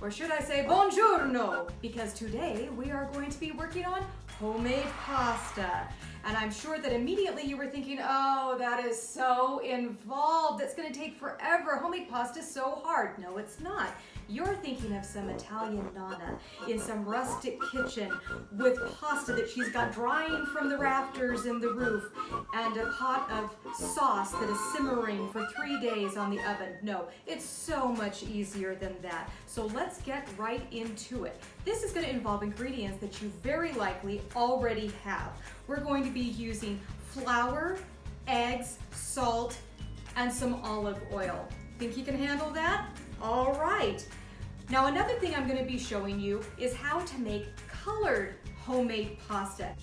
or should I say buongiorno, because today we are going to be working on homemade pasta. And I'm sure that immediately you were thinking, oh, that is so involved. That's going to take forever. Homemade pasta is so hard. No, it's not. You're thinking of some Italian nonna in some rustic kitchen with pasta that she's got drying from the rafters in the roof and a pot of sauce that is simmering for 3 days on the oven. No, it's so much easier than that. So let's get right into it. This is going to involve ingredients that you very likely already have. We're going to be using flour, eggs, salt, and some olive oil. Think you can handle that? All right. Now another thing I'm going to be showing you is how to make colored homemade pasta.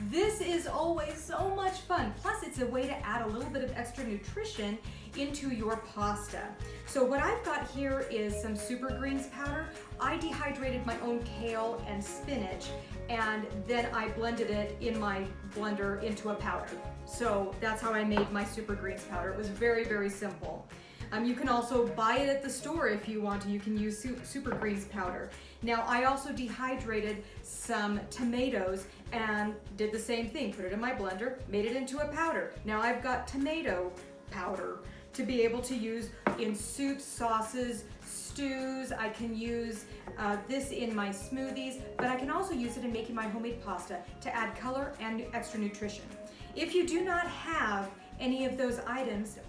This is always so much fun. Plus it's a way to add a little bit of extra nutrition into your pasta. So what I've got here is some super greens powder. I dehydrated my own kale and spinach, and then I blended it in my blender into a powder. So that's how I made my super greens powder. It was very, very simple. You can also buy it at the store if you want to. You can use super greens powder. Now I also dehydrated some tomatoes and did the same thing. Put it in my blender, made it into a powder. Now I've got tomato powder to be able to use in soups, sauces, stews. I can use this in my smoothies, but I can also use it in making my homemade pasta to add color and extra nutrition. If you do not have any of those items,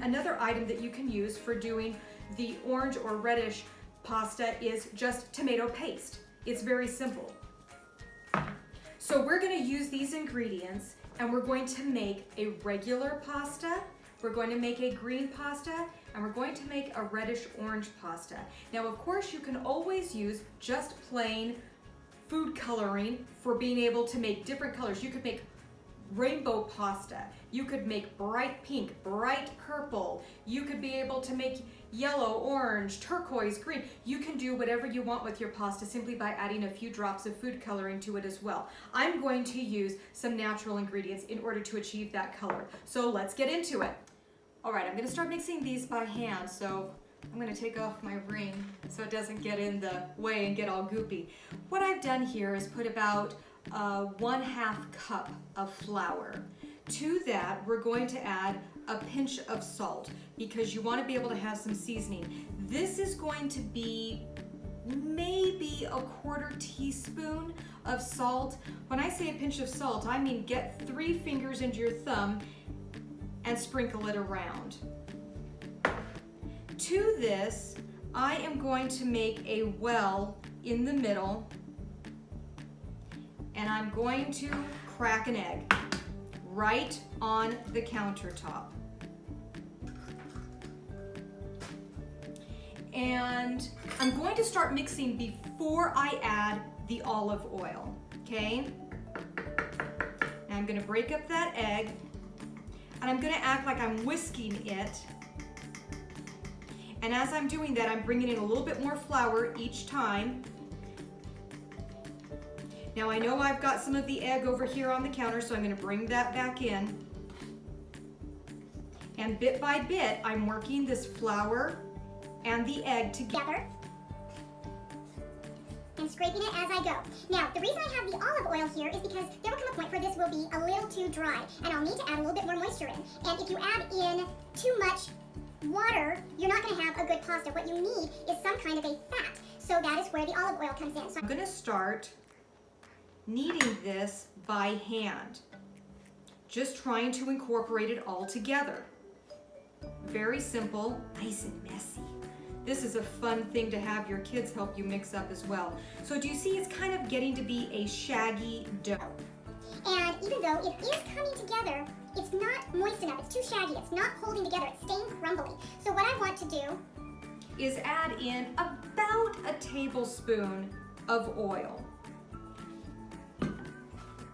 another item that you can use for doing the orange or reddish pasta is just tomato paste. It's very simple. So we're going to use these ingredients and we're going to make a regular pasta, we're going to make a green pasta, and we're going to make a reddish orange pasta. Now of course you can always use just plain food coloring for being able to make different colors. You could make rainbow pasta, you could make bright pink, bright purple, you could be able to make yellow, orange, turquoise, green. You can do whatever you want with your pasta simply by adding a few drops of food coloring to it as well. I'm going to use some natural ingredients in order to achieve that color. So let's get into it. All right, I'm going to start mixing these by hand. So I'm going to take off my ring so it doesn't get in the way and get all goopy. What I've done here is put about 1/2 cup of flour. To that, we're going to add a pinch of salt because you want to be able to have some seasoning. This is going to be maybe a 1/4 teaspoon of salt. When I say a pinch of salt, I mean get 3 fingers into your thumb and sprinkle it around. To this, I am going to make a well in the middle, and I'm going to crack an egg right on the countertop. And I'm going to start mixing before I add the olive oil, okay? Now I'm gonna break up that egg, and I'm gonna act like I'm whisking it. And as I'm doing that, I'm bringing in a little bit more flour each time. Now I know I've got some of the egg over here on the counter, so I'm going to bring that back in. And bit by bit, I'm working this flour and the egg together and scraping it as I go. Now, the reason I have the olive oil here is because there will come a point where this will be a little too dry, and I'll need to add a little bit more moisture in. And if you add in too much water, you're not going to have a good pasta. What you need is some kind of a fat. So that is where the olive oil comes in. So I'm going to start kneading this by hand, just trying to incorporate it all together. Very simple, nice and messy. This is a fun thing to have your kids help you mix up as well. So do you see it's kind of getting to be a shaggy dough? And even though it is coming together, it's not moist enough, it's too shaggy, it's not holding together, it's staying crumbly. So what I want to do is add in about a tablespoon of oil.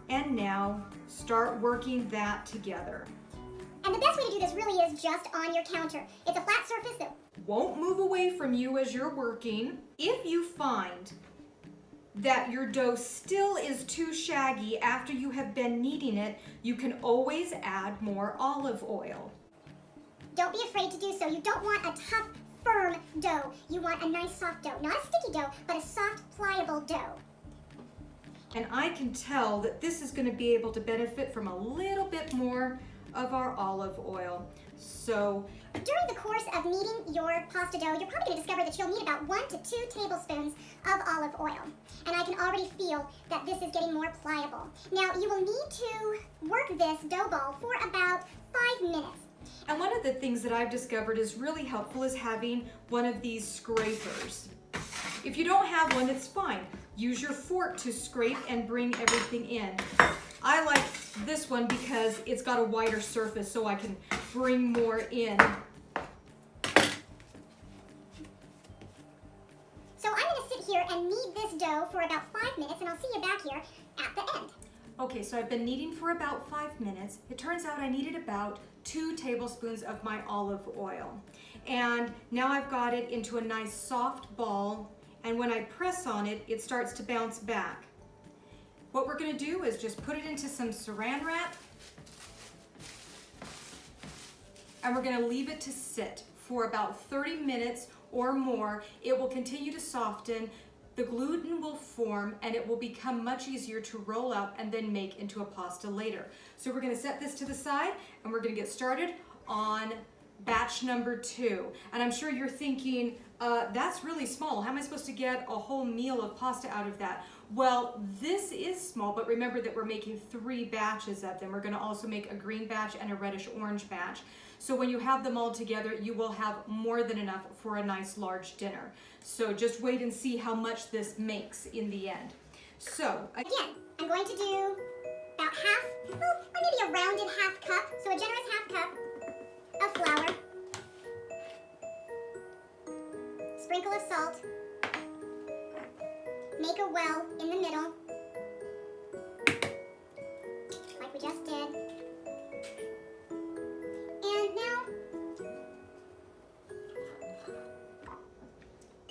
And now start working that together. And the best way to do this really is just on your counter. It's a flat surface that won't move away from you as you're working. If you find that your dough still is too shaggy after you have been kneading it, you can always add more olive oil. Don't be afraid to do so. You don't want a tough, firm dough. You want a nice soft dough. Not a sticky dough, but a soft, pliable dough. And I can tell that this is going to be able to benefit from a little bit more of our olive oil. So during the course of kneading your pasta dough, you're probably going to discover that you'll need about 1 to 2 tablespoons of olive oil. And I can already feel that this is getting more pliable. Now, you will need to work this dough ball for about 5 minutes. And one of the things that I've discovered is really helpful is having one of these scrapers. If you don't have one, it's fine. Use your fork to scrape and bring everything in. I like this one because it's got a wider surface so I can bring more in. So I'm going to sit here and knead this dough for about 5 minutes, and I'll see you back here at the end. Okay, so I've been kneading for about 5 minutes. It turns out I needed about 2 tablespoons of my olive oil. And now I've got it into a nice soft ball, and when I press on it, it starts to bounce back. What we're going to do is just put it into some saran wrap, and we're going to leave it to sit for about 30 minutes or more. It will continue to soften, the gluten will form, and it will become much easier to roll out and then make into a pasta later. So we're going to set this to the side, and we're going to get started on batch number 2. And I'm sure you're thinking, that's really small. How am I supposed to get a whole meal of pasta out of that? Well, this is small, but remember that we're making 3 batches of them. We're going to also make a green batch and a reddish-orange batch. So when you have them all together, you will have more than enough for a nice large dinner. So just wait and see how much this makes in the end. So again, I'm going to do about half, well, or maybe a rounded half cup, so a generous half cup of flour, sprinkle of salt, make a well in the middle, like we just did. And now,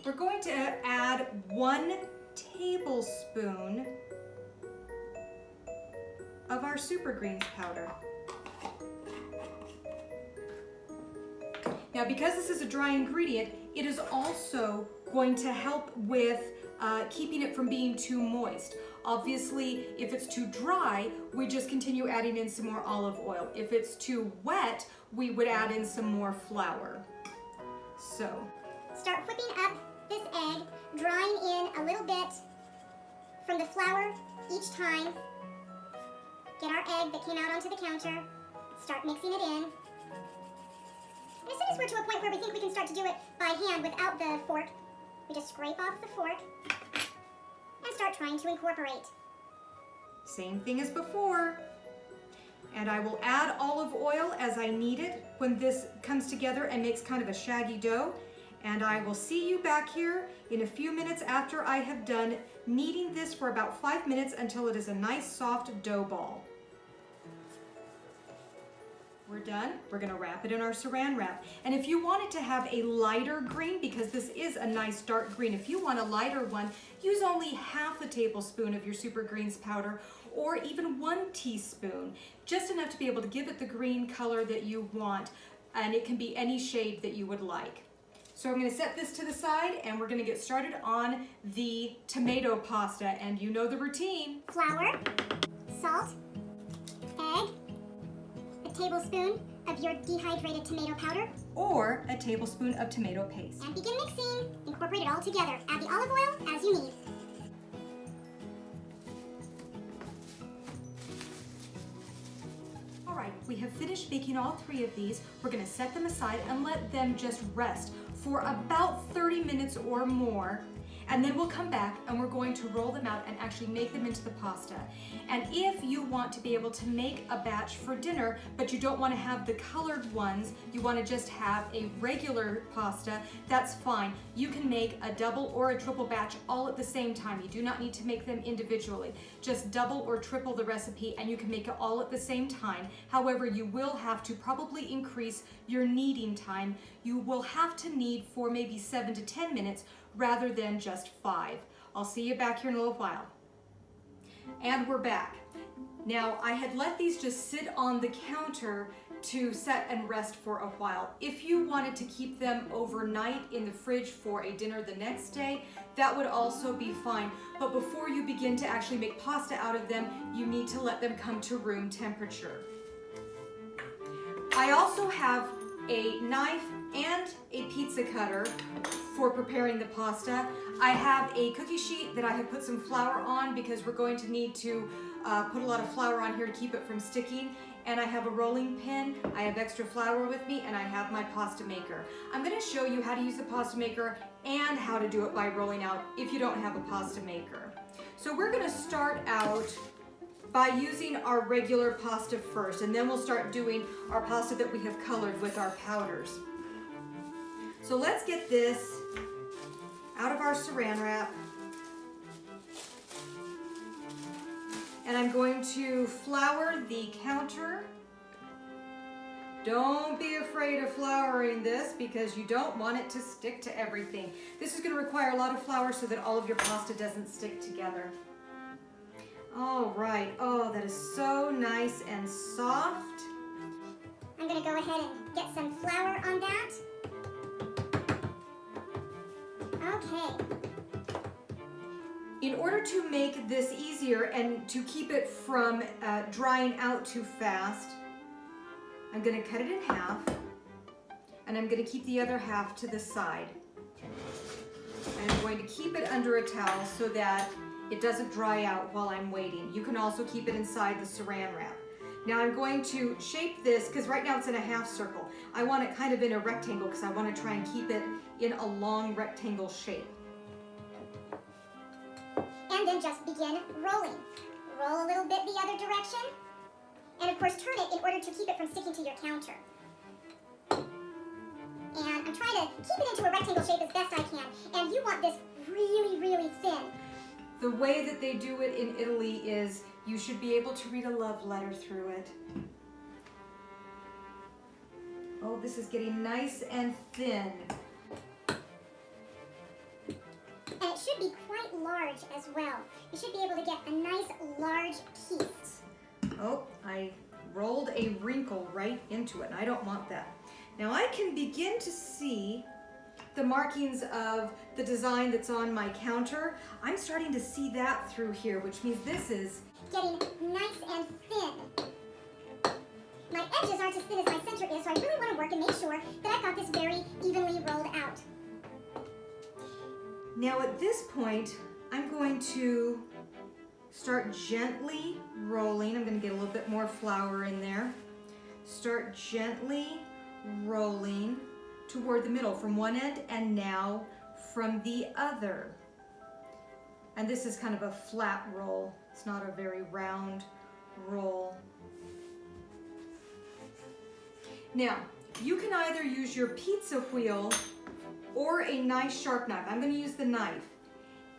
we're going to add 1 tablespoon of our super greens powder. Now, because this is a dry ingredient, it is also going to help with keeping it from being too moist. Obviously, if it's too dry, we just continue adding in some more olive oil. If it's too wet, we would add in some more flour. So, start whipping up this egg, drawing in a little bit from the flour each time. Get our egg that came out onto the counter, start mixing it in. And as soon as we're to a point where we think we can start to do it by hand without the fork, we just scrape off the fork and start trying to incorporate. same thing as before. And I will add olive oil as I need it when this comes together and makes kind of a shaggy dough. And I will see you back here in a few minutes after I have done kneading this for about 5 minutes until it is a nice soft dough ball. We're done. We're going to wrap it in our saran wrap. And if you want it to have a lighter green, because this is a nice dark green, if you want a lighter one, use only half a tablespoon of your super greens powder, or even 1 teaspoon, just enough to be able to give it the green color that you want. And it can be any shade that you would like. So I'm going to set this to the side, and we're going to get started on the tomato pasta. And you know the routine. Flour, salt, egg, a tablespoon of your dehydrated tomato powder, Or a tablespoon of tomato paste. and begin mixing. Incorporate it all together. Add the olive oil as you need. All right, we have finished baking all 3 of these. We're going to set them aside and let them just rest for about 30 minutes or more. And then we'll come back and we're going to roll them out and actually make them into the pasta. And if you want to be able to make a batch for dinner, but you don't want to have the colored ones, you want to just have a regular pasta, that's fine. You can make a double or a triple batch all at the same time. You do not need to make them individually. Just double or triple the recipe and you can make it all at the same time. However, you will have to probably increase your kneading time. You will have to knead for maybe 7 to 10 minutes rather than just 5. I'll see you back here in a little while. And we're back. Now, I had let these just sit on the counter to set and rest for a while. If you wanted to keep them overnight in the fridge for a dinner the next day, that would also be fine. But before you begin to actually make pasta out of them, you need to let them come to room temperature. I also have a knife and a pizza cutter for preparing the pasta. I have a cookie sheet that I have put some flour on because we're going to need to put a lot of flour on here to keep it from sticking. And I have a rolling pin, I have extra flour with me, and I have my pasta maker. I'm gonna show you how to use the pasta maker and how to do it by rolling out if you don't have a pasta maker. So we're gonna start out by using our regular pasta first, and then we'll start doing our pasta that we have colored with our powders. So let's get this out of our saran wrap. And I'm going to flour the counter. Don't be afraid of flouring this because you don't want it to stick to everything. This is going to require a lot of flour so that all of your pasta doesn't stick together. All right. Oh, that is so nice and soft. I'm going to go ahead and get some flour on that. Okay. In order to make this easier and to keep it from drying out too fast, I'm going to cut it in half, and I'm going to keep the other half to the side. And I'm going to keep it under a towel so that it doesn't dry out while I'm waiting. You can also keep it inside the saran wrap. Now I'm going to shape this, because right now it's in a half circle. I want it kind of in a rectangle because I want to try and keep it in a long rectangle shape. And then just begin rolling. Roll a little bit the other direction. And of course turn it in order to keep it from sticking to your counter. And I'm trying to keep it into a rectangle shape as best I can. And you want this really, really thin. The way that they do it in Italy is you should be able to read a love letter through it. Oh, this is getting nice and thin. And it should be quite large as well. You should be able to get a nice large piece. Oh, I rolled a wrinkle right into it, and I don't want that. Now I can begin to see the markings of the design that's on my counter. I'm starting to see that through here, which means this is getting nice and thin. My edges aren't as thin as my center is, so I really want to work and make sure that I've got this very evenly rolled out. Now at this point, I'm going to start gently rolling. I'm going to get a little bit more flour in there. Start gently rolling toward the middle from one end and now from the other. And this is kind of a flat roll. It's not a very round roll. Now, you can either use your pizza wheel or a nice sharp knife. I'm going to use the knife.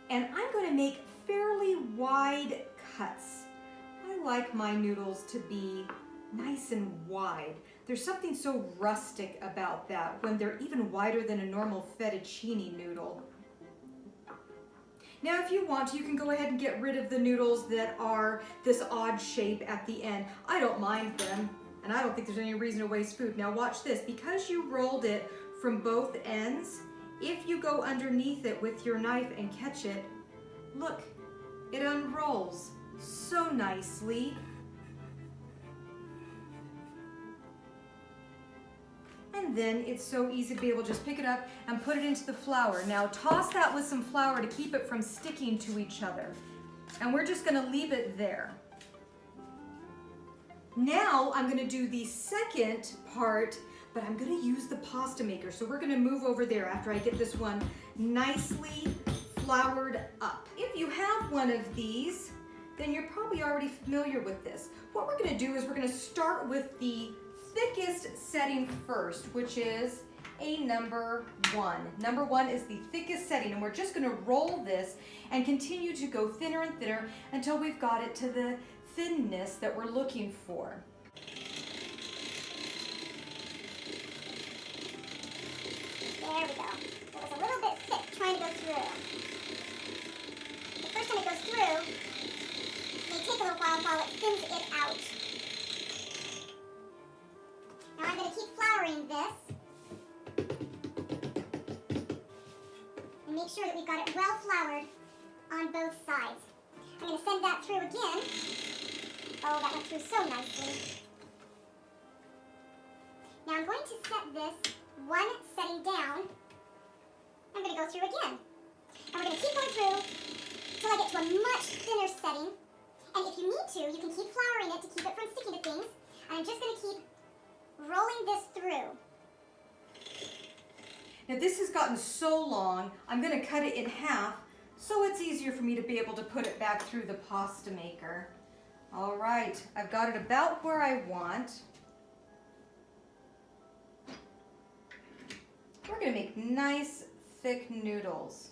And I'm going to make fairly wide cuts. I like my noodles to be nice and wide. There's something so rustic about that when they're even wider than a normal fettuccine noodle. Now if you want to, you can go ahead and get rid of the noodles that are this odd shape at the end. I don't mind them, and I don't think there's any reason to waste food. Now watch this. Because you rolled it from both ends, if you go underneath it with your knife and catch it, look, it unrolls so nicely. And then it's so easy to be able to just pick it up and put it into the flour. Now toss that with some flour to keep it from sticking to each other. And we're just going to leave it there. Now I'm going to do the second part, but I'm going to use the pasta maker. So we're going to move over there after I get this one nicely floured up. If you have one of these, then you're probably already familiar with this. What we're going to do is we're going to start with the thickest setting first, which is a number 1. Number 1 is the thickest setting, and we're just going to roll this and continue to go thinner and thinner until we've got it to the thinness that we're looking for. There we go. It was a little bit thick trying to go through. The first time it goes through, make take a little while it thins it out. Now I'm going to keep flouring this. And make sure that we've got it well floured on both sides. I'm going to send that through again. Oh, that went through so nicely. Now I'm going to set this one setting down. I'm going to go through again. And we're going to keep going through until I get to a much thinner setting. And if you need to, you can keep flouring it to keep it from sticking to things. And I'm just going to keep rolling this through. Now this has gotten so long, I'm going to cut it in half so it's easier for me to be able to put it back through the pasta maker. All right, I've got it about where I want. We're going to make nice, thick noodles.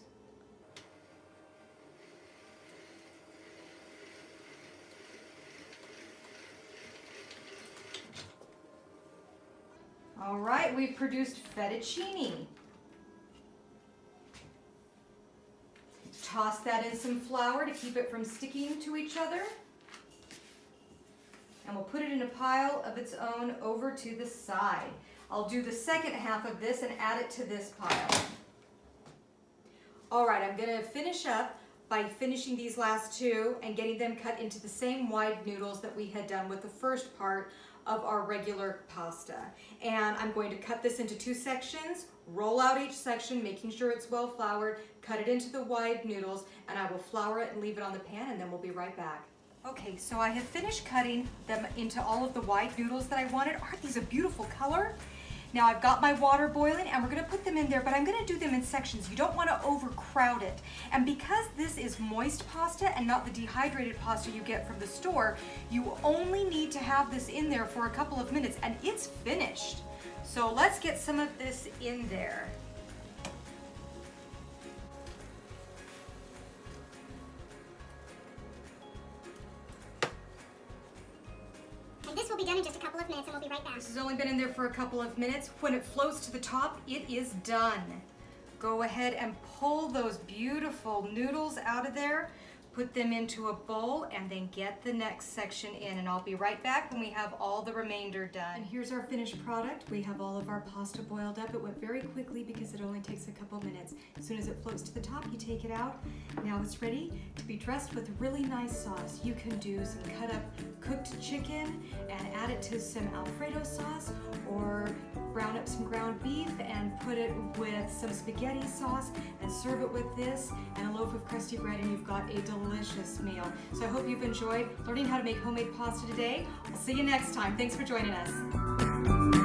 All right, we've produced fettuccine. Toss that in some flour to keep it from sticking to each other. And we'll put it in a pile of its own over to the side. I'll do the second half of this and add it to this pile. All right, I'm gonna finish up by finishing these last two and getting them cut into the same wide noodles that we had done with the first part of our regular pasta. And I'm going to cut this into two sections, roll out each section, making sure it's well floured, cut it into the wide noodles, and I will flour it and leave it on the pan, and then we'll be right back. Okay, so I have finished cutting them into all of the wide noodles that I wanted. Aren't these a beautiful color? Now I've got my water boiling and we're gonna put them in there, but I'm gonna do them in sections. You don't wanna overcrowd it. And because this is moist pasta and not the dehydrated pasta you get from the store, you only need to have this in there for a couple of minutes and it's finished. So let's get some of this in there. This will be done in just a couple of minutes and we'll be right back. This has only been in there for a couple of minutes. When it floats to the top, it is done. Go ahead and pull those beautiful noodles out of there, put them into a bowl, and then get the next section in. And I'll be right back when we have all the remainder done. And here's our finished product. We have all of our pasta boiled up. It went very quickly because it only takes a couple minutes. As soon as it floats to the top, you take it out. Now it's ready to be dressed with really nice sauce. You can do some cut up cooked chicken and add it to some Alfredo sauce, or brown up some ground beef and put it with some spaghetti sauce and serve it with this and a loaf of crusty bread, and you've got a delicious meal. So I hope you've enjoyed learning how to make homemade pasta today. I'll see you next time. Thanks for joining us.